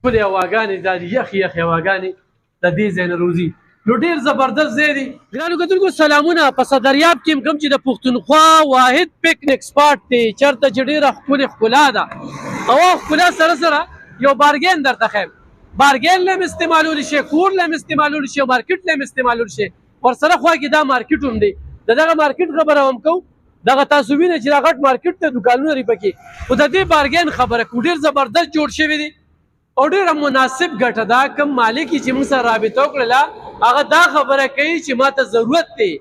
ټولې هواګانې دا یخې یخې هواګانې د دې ځای نه روځي. نو ډېر زبردست ځای دی. ګرانو کتونکو سلامونه. په صدریاب کې کوم چې د پښتونخوا واحد پکنیک سپاټ دی چېرته چې ډېره ښکلې ښکلا ده او ښکلا سره سره یو بارګین درته ښیم. بارګین له هم استعمالولی شي، کور له هم استعمالولی شي او مارکیټ له هم استعمالولی شي. ورسره خوا کې دا مارکیټ هم دی. د دغه مارکیټ خبره هم کوو. دغه تاسو وینئ چې دا غټ مارکیټ ته دوکانونه لري پکې، خو د دې بارګین خبره کوو. ډېر زبردست جوړ شوی دی او ډېره مناسب ګټه ده. کوم مالک چې موږ سره رابطه وکړله هغه دا خبره کوي چې ما ته ضرورت دی،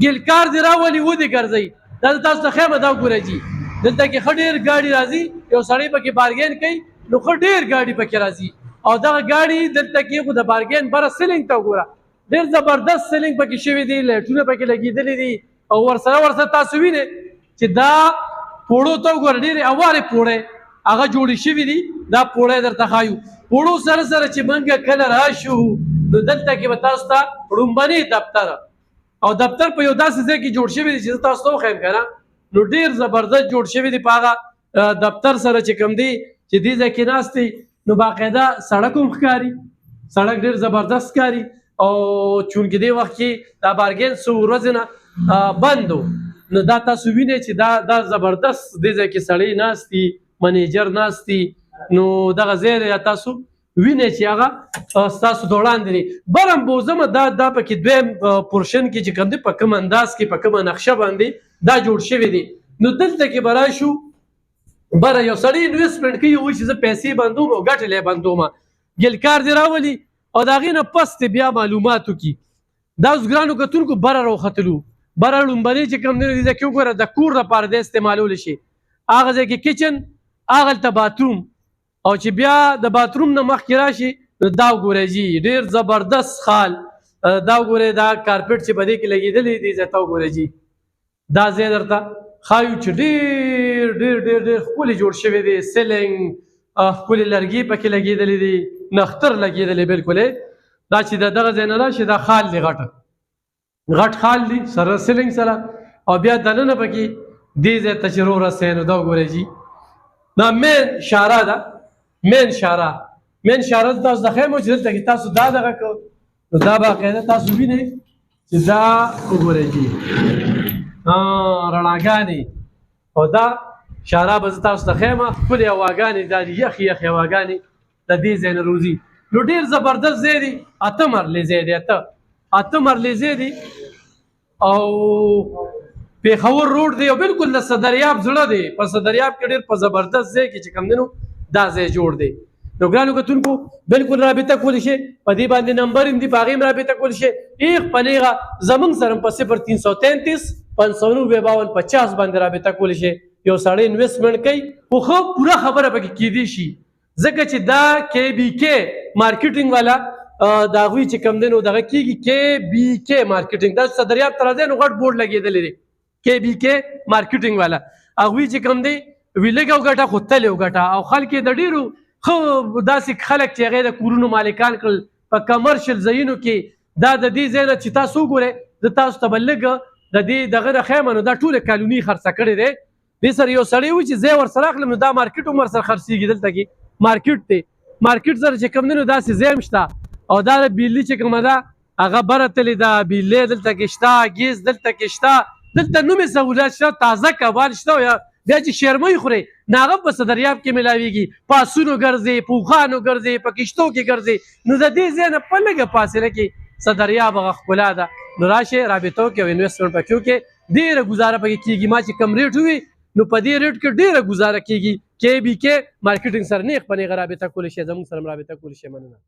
ګیلکار دې راولي ودې ګرځئ. دا تاسو ته ښیم دا وګورئ جي دلته کې ښه ډېر ګاډي راځي. یو سړی پکې بارګین کوي نو ښه ډېر ګاډي پکې راځي او دغه ګاډي دلته کې خو د بارګین بره سیلینګ ته وګوره، ډېر زبردست سیلینګ پکې شوي دي، لایټونه پکې لګېدلي دي او ورسره تاسو وینئ چې دا پوړو ته وګوره ډېرې اوارې پوړی هغه جوړې شوي دي. دا پوړی درته ښایو. پوړو سره سره چې موږ کله راشو نو دلته کې به تاسو ته ړومبني دفتر او دفتر په یو داسې ځای کې جوړ شوی دی چې زه تاسو ته وښیم که نه نو ډېر زبردست جوړ شوی دی. په هغه دفتر سره چې کوم دی چې دې ځای کې ناست دی نو باقاعده سړک هم ښکاري، سړک ډېر زبردست ښکاري او چونکې دې وخت کې دا بارګین څو ورځې نه بند و نو دا تاسو وینئ چې دا زبردست دې ځای کې سړی ناست دي، منیجر ناست دي. نو دغه ځای تاسو وینئ چې هغه ستاسو د وړاندې دی. بره هم بوځمه دا پکې دویم پورشن کې چې کوم دی په کوم انداز کې په کومه نقشه باندې دا جوړ شوی دی. نو دلته کې به راشو بره یو سړی انویسټمنټ کوي وایي چې زه پیسې بندوم او ګټې لی بندومه، ګیلکار دې راولي او د هغې نه پس دې بیا معلومات وکړي. دا اوس ګرانو کتونکو بره راوختلو. بره لومبنۍ چې کوم دی نو دې ځای کې وګوره د کور دپاره دی استعمالولی شي. هغه ځای کې کچن، هغلته باتروم او چې بیا د باتروم نه مخکې راشي نو دا وګورئ جي ډېر زبردست خال. دا وګورئ دا کارپېټ چې په دې کې لګېدلی دی ځای ته وګورئ جي دا ځای درته ښایو چې ډېر ډېر ډېر ډېر ښکلې جوړ شوی دی. سیلینګ ښکلې لرګي پکې لګېدلي دي، نښتر لګېدلی بلکل. دا چې د دغه ځای نه راشي دا خال دی غټ خال دی سره سیلینګ سره او بیا دننه پکې دې ځای ته چې رورسئ نو دا وګورئ جي دا مین شاره ده. مین شاره تاسو د ښیم چې دلته کې تاسو دا دغه کو نو دا باقاعده تاسو وینئ چې دا وګورئ جي رڼاګانې او دا شاره به زه تاسو ته ښیم. ښکلې هواګانې دا یخې یخې هواګانې د دې ځای نه روځي. نو ډېر زبردست ځای دی. 8 مرلې ځای دی، 8 مرلې ځای دی او پېښور روډ دی او بلکل د صدریاب زړه دی. په صدریاب کې ډېر په زبردست ځای کې چې کوم دی نو دا ځای جوړ دی. نو ګرانو کتونکو بلکل رابطه کولی شئ. په دې باندې نمبر هم دي په هغې هم رابطه کولی شئ. ایغ په نیغه زموږ سره په 0333 590 5250 باندې رابطه کولی شئ. یو سړی انویسټمنټ کوي خو ښه پوره خبره پکې کیدی شي ځکه چې دا KBK مارکیټینګ والا د هغوی چې کوم دی نو دغه کېږي KBK مارکیټینګ. دا صدریاب ته راځئ نو غټ بورډ لګېدلی دی KBK مارکیټینګ والا. هغوی چې کوم دی وی لږه وګټه خو تلې وګټه او خلک یې د ډېرو ښه داسې خلک چې هغې د کورونو مالکان کړل په کمرشل ځایونو کې. دا د دې ځای نه چې تاسو وګورئ زه تاسو ته به لږ د دې دغه نه ښیم نو دا ټوله کالوني خرڅه کړې دی. دې سره یو سړی وي چې ځای ورسره اخلم نو دا مارکیټ هم ورسره خرڅېږي. دلته کې مارکیټ دی، مارکیټ سره چې کوم دی نو داسې ځای هم شته او دا د بجلي چې کومه ده هغه بره تلې ده. بجلۍ دلته کې شته، ګیس دلته کې شته، دلته نومې سهولت شته، تازه کبان شته. بیا چې شیرمۍ خورئ نو هغه په صدریاب کې میلاویږي. په آسونو ګرځئ، په اوښانو ګرځئ، په کشتو کې ګرځئ. نو د دې ځای نه په لږه فاصله کې صدریاب هغه ښکلا ده. نو راشئ رابطه وکړئ او انویسټمنټ پکې وکړئ. ډېره ګزاره پکې کېږي. ما چې کم ریټ ووي نو په دې ریټ کې ډېره ګزاره کېږي. KBK مارکیټینګ سره نیغ په نیغه رابطه کولی شئ، زموږ سره هم رابطه کولی شئ. مننه.